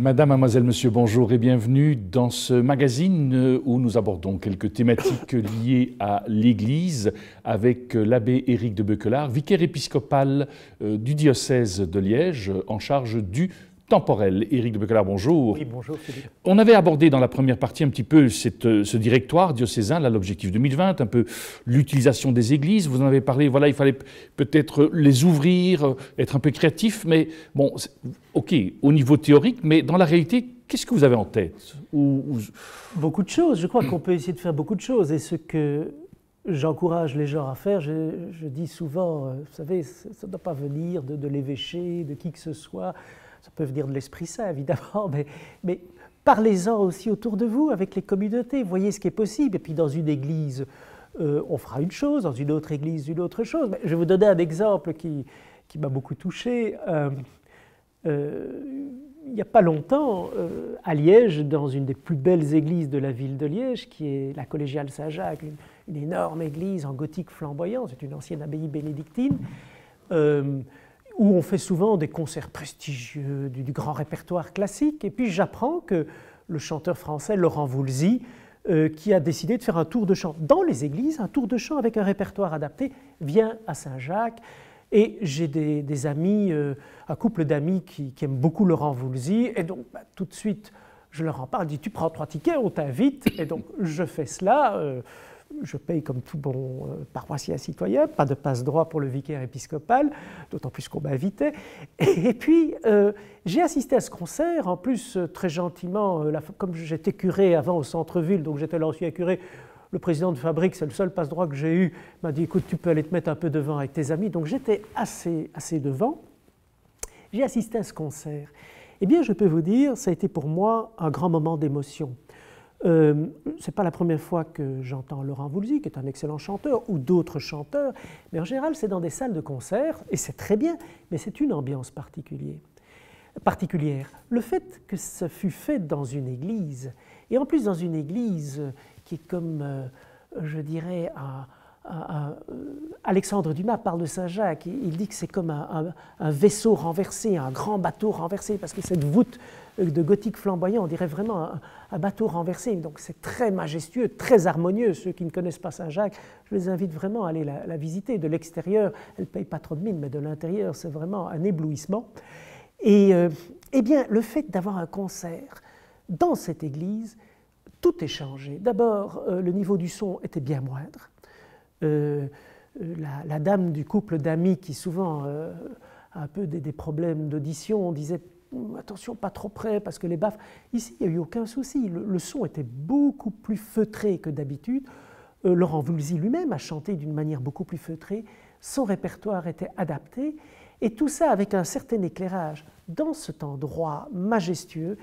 Madame, mademoiselle, monsieur, bonjour et bienvenue dans ce magazine où nous abordons quelques thématiques liées à l'Église avec l'abbé Éric de Beuquelard, vicaire épiscopal du diocèse de Liège en charge du temporel. Éric de Beuquelard, bonjour. Oui, bonjour Philippe. On avait abordé dans la première partie un petit peu ce directoire diocésain, là, l'objectif 2020, un peu l'utilisation des églises. Vous en avez parlé, voilà, il fallait peut-être les ouvrir, être un peu créatif, mais bon, ok, au niveau théorique, mais dans la réalité, qu'est-ce que vous avez en tête? Beaucoup de choses, je crois qu'on peut essayer de faire beaucoup de choses, et ce que j'encourage les gens à faire, je dis souvent, vous savez, ça ne doit pas venir de l'évêché, de qui que ce soit. Ça peut venir de l'Esprit Saint, évidemment, mais parlez-en aussi autour de vous, avec les communautés, voyez ce qui est possible. Et puis dans une église, on fera une chose, dans une autre église, une autre chose. Mais je vais vous donner un exemple qui m'a beaucoup touché. Il n'y a pas longtemps, à Liège, dans une des plus belles églises de la ville de Liège, qui est la collégiale Saint-Jacques, une énorme église en gothique flamboyant, c'est une ancienne abbaye bénédictine, où on fait souvent des concerts prestigieux, du grand répertoire classique. Et puis j'apprends que le chanteur français Laurent Voulzy, qui a décidé de faire un tour de chant dans les églises, un tour de chant avec un répertoire adapté, vient à Saint-Jacques. Et j'ai des amis, un couple d'amis qui aiment beaucoup Laurent Voulzy. Et donc tout de suite, je leur en parle, je dis « tu prends 3 tickets, on t'invite ». Et donc je fais cela. Je paye comme tout bon paroissien citoyen, pas de passe-droit pour le vicaire épiscopal, d'autant plus qu'on m'invitait. Et puis, j'ai assisté à ce concert, en plus, très gentiment, comme j'étais curé avant au centre-ville, donc j'étais l'ancien curé, le président de Fabrique, c'est le seul passe-droit que j'ai eu, m'a dit « écoute, tu peux aller te mettre un peu devant avec tes amis ». Donc j'étais assez devant. J'ai assisté à ce concert. Eh bien, je peux vous dire, ça a été pour moi un grand moment d'émotion. Ce n'est pas la première fois que j'entends Laurent Voulzy, qui est un excellent chanteur, ou d'autres chanteurs, mais en général, c'est dans des salles de concert, et c'est très bien, mais c'est une ambiance particulière. Le fait que ça fût fait dans une église, et en plus dans une église qui est comme, je dirais, Alexandre Dumas parle de Saint-Jacques, il dit que c'est comme un vaisseau renversé, un grand bateau renversé, parce que cette voûte de gothique flamboyant, on dirait vraiment un bateau renversé, donc c'est très majestueux, très harmonieux. Ceux qui ne connaissent pas Saint-Jacques, je les invite vraiment à aller la visiter. De l'extérieur, elle ne paye pas trop de mine, mais de l'intérieur, c'est vraiment un éblouissement. Et eh bien, le fait d'avoir un concert dans cette église, tout est changé. D'abord, le niveau du son était bien moindre. La dame du couple d'amis qui souvent a un peu des problèmes d'audition disait attention, pas trop près parce que les baffes. Ici, il n'y a eu aucun souci. Le son était beaucoup plus feutré que d'habitude. Laurent Voulzy lui-même a chanté d'une manière beaucoup plus feutrée. Son répertoire était adapté. Et tout ça avec un certain éclairage. Dans cet endroit majestueux,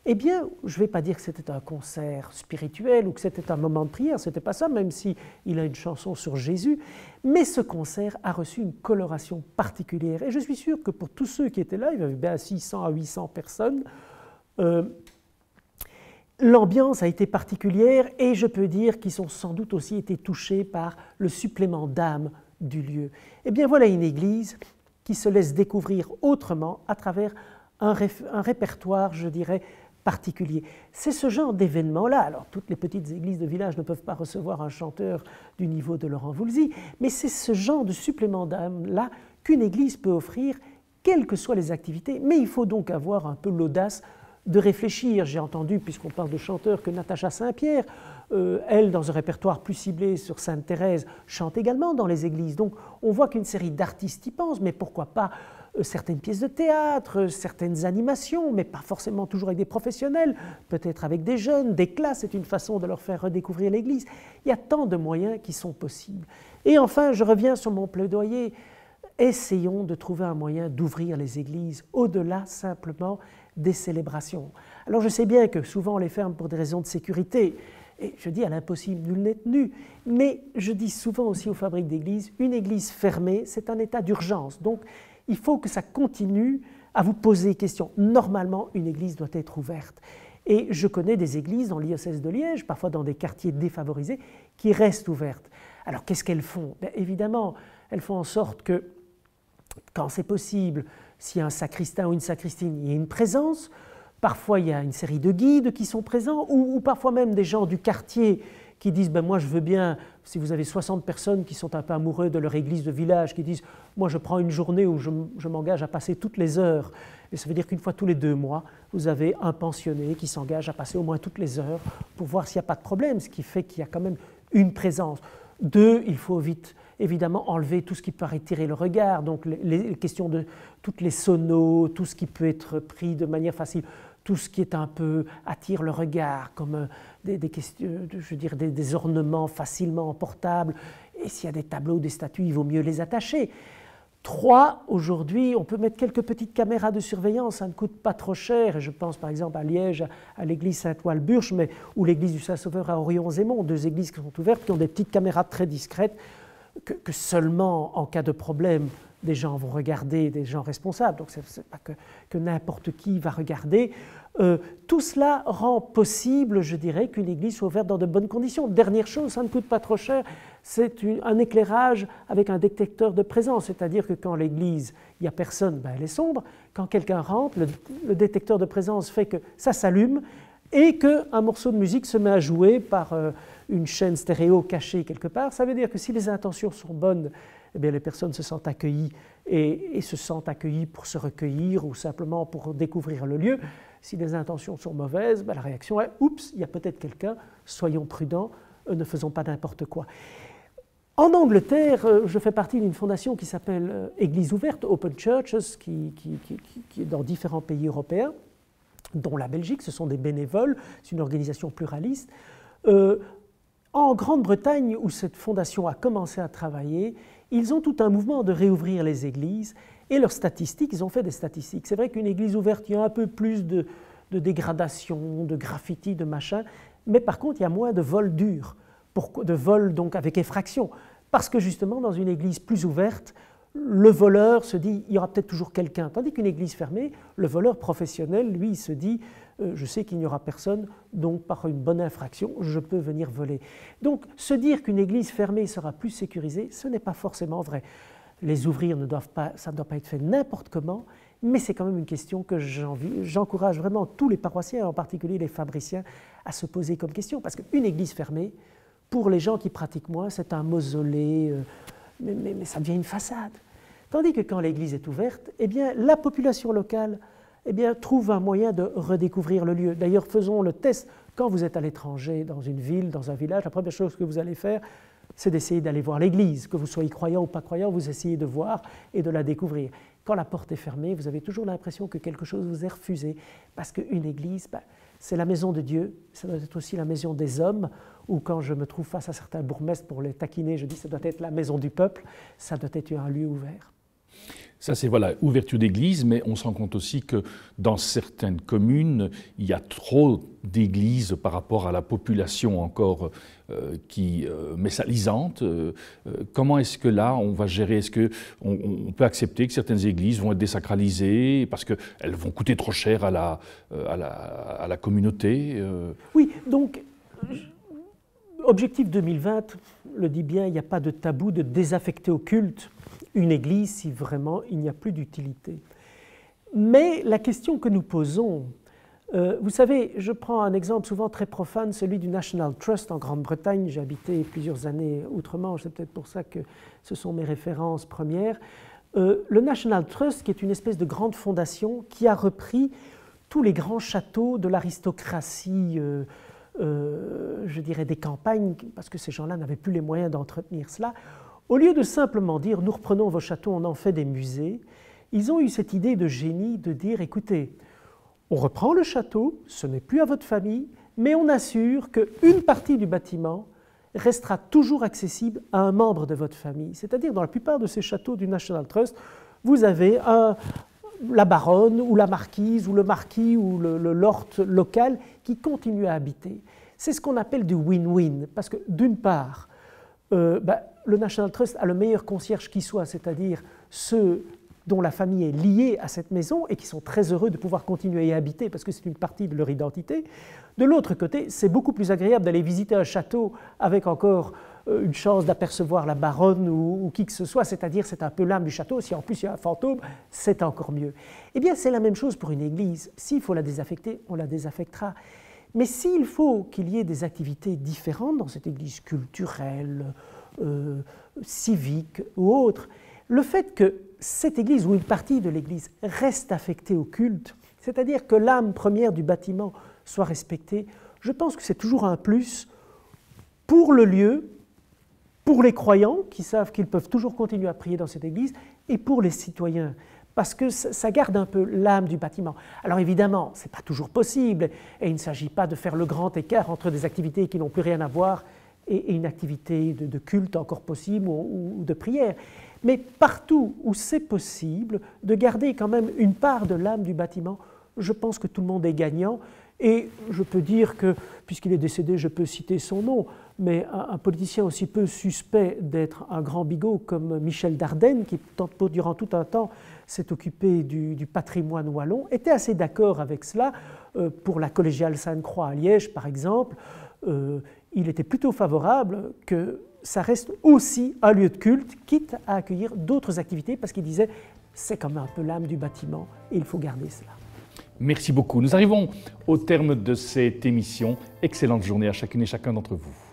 eh bien, je ne vais pas dire que c'était un concert spirituel ou que c'était un moment de prière, ce n'était pas ça, même s'il a une chanson sur Jésus, mais ce concert a reçu une coloration particulière. Et je suis sûr que pour tous ceux qui étaient là, il y avait bien 600 à 800 personnes, l'ambiance a été particulière et je peux dire qu'ils ont sans doute aussi été touchés par le supplément d'âme du lieu. Eh bien, voilà une église qui se laisse découvrir autrement à travers un répertoire, je dirais, particulier. C'est ce genre d'événement-là. Alors, toutes les petites églises de village ne peuvent pas recevoir un chanteur du niveau de Laurent Voulzy, mais c'est ce genre de supplément d'âme-là qu'une église peut offrir, quelles que soient les activités. Mais il faut donc avoir un peu l'audace de réfléchir. J'ai entendu, puisqu'on parle de chanteurs, que Natacha Saint-Pierre, elle, dans un répertoire plus ciblé sur Sainte-Thérèse, chante également dans les églises. Donc, on voit qu'une série d'artistes y pensent, mais pourquoi pas certaines pièces de théâtre, certaines animations, mais pas forcément toujours avec des professionnels, peut-être avec des jeunes, des classes, c'est une façon de leur faire redécouvrir l'Église. Il y a tant de moyens qui sont possibles. Et enfin, je reviens sur mon plaidoyer, essayons de trouver un moyen d'ouvrir les églises au-delà simplement des célébrations. Alors je sais bien que souvent on les ferme pour des raisons de sécurité, et je dis à l'impossible, nul n'est tenu, mais je dis souvent aussi aux fabriques d'églises, une église fermée, c'est un état d'urgence. Donc, il faut que ça continue à vous poser questions. Normalement, une église doit être ouverte. Et je connais des églises dans le diocèse de Liège, parfois dans des quartiers défavorisés, qui restent ouvertes. Alors, qu'est-ce qu'elles font? Bien, évidemment, elles font en sorte que, quand c'est possible, s'il y a un sacristain ou une sacristine, il y ait une présence. Parfois, il y a une série de guides qui sont présents, ou parfois même des gens du quartier qui disent ben, « moi je veux bien », si vous avez 60 personnes qui sont un peu amoureux de leur église de village, qui disent « moi je prends une journée où je m'engage à passer toutes les heures », et ça veut dire qu'une fois tous les 2 mois, vous avez un pensionné qui s'engage à passer au moins toutes les heures pour voir s'il n'y a pas de problème, ce qui fait qu'il y a quand même une présence. 2, il faut vite évidemment enlever tout ce qui peut attirer le regard, donc les questions de toutes les sonos, tout ce qui peut être pris de manière facile, tout ce qui est un peu attire le regard, comme des questions, je veux dire, des ornements facilement portables. Et s'il y a des tableaux, des statues, il vaut mieux les attacher. 3, aujourd'hui, on peut mettre quelques petites caméras de surveillance, ça ne coûte pas trop cher. Et je pense par exemple à Liège, à l'église Saint-Ouen-le-Burch, ou l'église du Saint-Sauveur à Orion-Zémont, 2 églises qui sont ouvertes, qui ont des petites caméras très discrètes, que seulement en cas de problème, des gens vont regarder, des gens responsables, donc ce n'est pas que n'importe qui va regarder. Tout cela rend possible, je dirais, qu'une église soit ouverte dans de bonnes conditions. Dernière chose, ça ne coûte pas trop cher, c'est un éclairage avec un détecteur de présence, c'est-à-dire que quand l'église, il n'y a personne, ben elle est sombre. Quand quelqu'un rentre, le détecteur de présence fait que ça s'allume et qu'un morceau de musique se met à jouer par une chaîne stéréo cachée quelque part. Ça veut dire que si les intentions sont bonnes, eh bien, les personnes se sentent accueillies et se sentent accueillies pour se recueillir ou simplement pour découvrir le lieu. Si les intentions sont mauvaises, ben, la réaction est « oups, il y a peut-être quelqu'un, soyons prudents, ne faisons pas n'importe quoi ». En Angleterre, je fais partie d'une fondation qui s'appelle Église ouverte, Open Churches, qui est dans différents pays européens, dont la Belgique, ce sont des bénévoles, c'est une organisation pluraliste. En Grande-Bretagne, où cette fondation a commencé à travailler, ils ont tout un mouvement de réouvrir les églises et leurs statistiques, ils ont fait des statistiques. C'est vrai qu'une église ouverte, il y a un peu plus de dégradation, de graffiti, de machin, mais par contre, il y a moins de vols durs, de vols donc avec effraction, parce que justement, dans une église plus ouverte, le voleur se dit, il y aura peut-être toujours quelqu'un, tandis qu'une église fermée, le voleur professionnel, lui, il se dit, je sais qu'il n'y aura personne, donc par une bonne infraction, je peux venir voler. Donc, se dire qu'une église fermée sera plus sécurisée, ce n'est pas forcément vrai. Les ouvrir, ça ne doit pas être fait n'importe comment, mais c'est quand même une question que j'encourage vraiment tous les paroissiens, en particulier les fabriciens, à se poser comme question, parce qu'une église fermée, pour les gens qui pratiquent moins, c'est un mausolée, mais ça devient une façade. Tandis que quand l'église est ouverte, eh bien, la population locale trouve un moyen de redécouvrir le lieu. D'ailleurs, faisons le test. Quand vous êtes à l'étranger, dans une ville, dans un village, la première chose que vous allez faire, c'est d'essayer d'aller voir l'église. Que vous soyez croyant ou pas croyant, vous essayez de voir et de la découvrir. Quand la porte est fermée, vous avez toujours l'impression que quelque chose vous est refusé. Parce qu'une église, c'est la maison de Dieu, ça doit être aussi la maison des hommes, ou quand je me trouve face à certains bourgmestres pour les taquiner, je dis ça doit être la maison du peuple, ça doit être un lieu ouvert. Ça, c'est voilà, ouverture d'église, mais on se rend compte aussi que dans certaines communes, il y a trop d'églises par rapport à la population encore messalisante. Comment est-ce que là, on va gérer? Est-ce qu'on peut accepter que certaines églises vont être désacralisées parce qu'elles vont coûter trop cher à la communauté? Oui, donc, Objectif 2020 le dit bien, il n'y a pas de tabou de désaffecter au culte une église si vraiment il n'y a plus d'utilité. Mais la question que nous posons, vous savez, je prends un exemple souvent très profane, celui du National Trust en Grande-Bretagne. J'ai habité plusieurs années outre-Manche, c'est peut-être pour ça que ce sont mes références premières. Le National Trust, qui est une espèce de grande fondation qui a repris tous les grands châteaux de l'aristocratie, je dirais des campagnes, parce que ces gens-là n'avaient plus les moyens d'entretenir cela. Au lieu de simplement dire « nous reprenons vos châteaux, on en fait des musées », ils ont eu cette idée de génie de dire « écoutez, on reprend le château, ce n'est plus à votre famille, mais on assure qu'une partie du bâtiment restera toujours accessible à un membre de votre famille ». C'est-à-dire, dans la plupart de ces châteaux du National Trust, vous avez la baronne ou la marquise ou le marquis ou le lord local qui continue à habiter. C'est ce qu'on appelle du win-win, parce que d'une part, le National Trust a le meilleur concierge qui soit, c'est-à-dire ceux dont la famille est liée à cette maison et qui sont très heureux de pouvoir continuer à y habiter parce que c'est une partie de leur identité. De l'autre côté, c'est beaucoup plus agréable d'aller visiter un château avec encore une chance d'apercevoir la baronne ou qui que ce soit, c'est-à-dire c'est un peu l'âme du château. Si en plus il y a un fantôme, c'est encore mieux. Eh bien, c'est la même chose pour une église. S'il faut la désaffecter, on la désaffectera. Mais s'il faut qu'il y ait des activités différentes dans cette église, culturelle, civique ou autre, le fait que cette église ou une partie de l'église reste affectée au culte, c'est-à-dire que l'âme première du bâtiment soit respectée, je pense que c'est toujours un plus pour le lieu, pour les croyants qui savent qu'ils peuvent toujours continuer à prier dans cette église et pour les citoyens, parce que ça garde un peu l'âme du bâtiment. Alors évidemment, ce n'est pas toujours possible et il ne s'agit pas de faire le grand écart entre des activités qui n'ont plus rien à voir et une activité de culte encore possible ou de prière. Mais partout où c'est possible, de garder quand même une part de l'âme du bâtiment, je pense que tout le monde est gagnant. Et je peux dire que, puisqu'il est décédé, je peux citer son nom, mais un politicien aussi peu suspect d'être un grand bigot comme Michel Dardenne, qui durant tout un temps s'est occupé du patrimoine wallon, était assez d'accord avec cela. Pour la collégiale Sainte-Croix à Liège, par exemple, il était plutôt favorable que ça reste aussi un lieu de culte, quitte à accueillir d'autres activités, parce qu'il disait c'est comme un peu l'âme du bâtiment et il faut garder cela. Merci beaucoup. Nous arrivons au terme de cette émission. Excellente journée à chacune et chacun d'entre vous.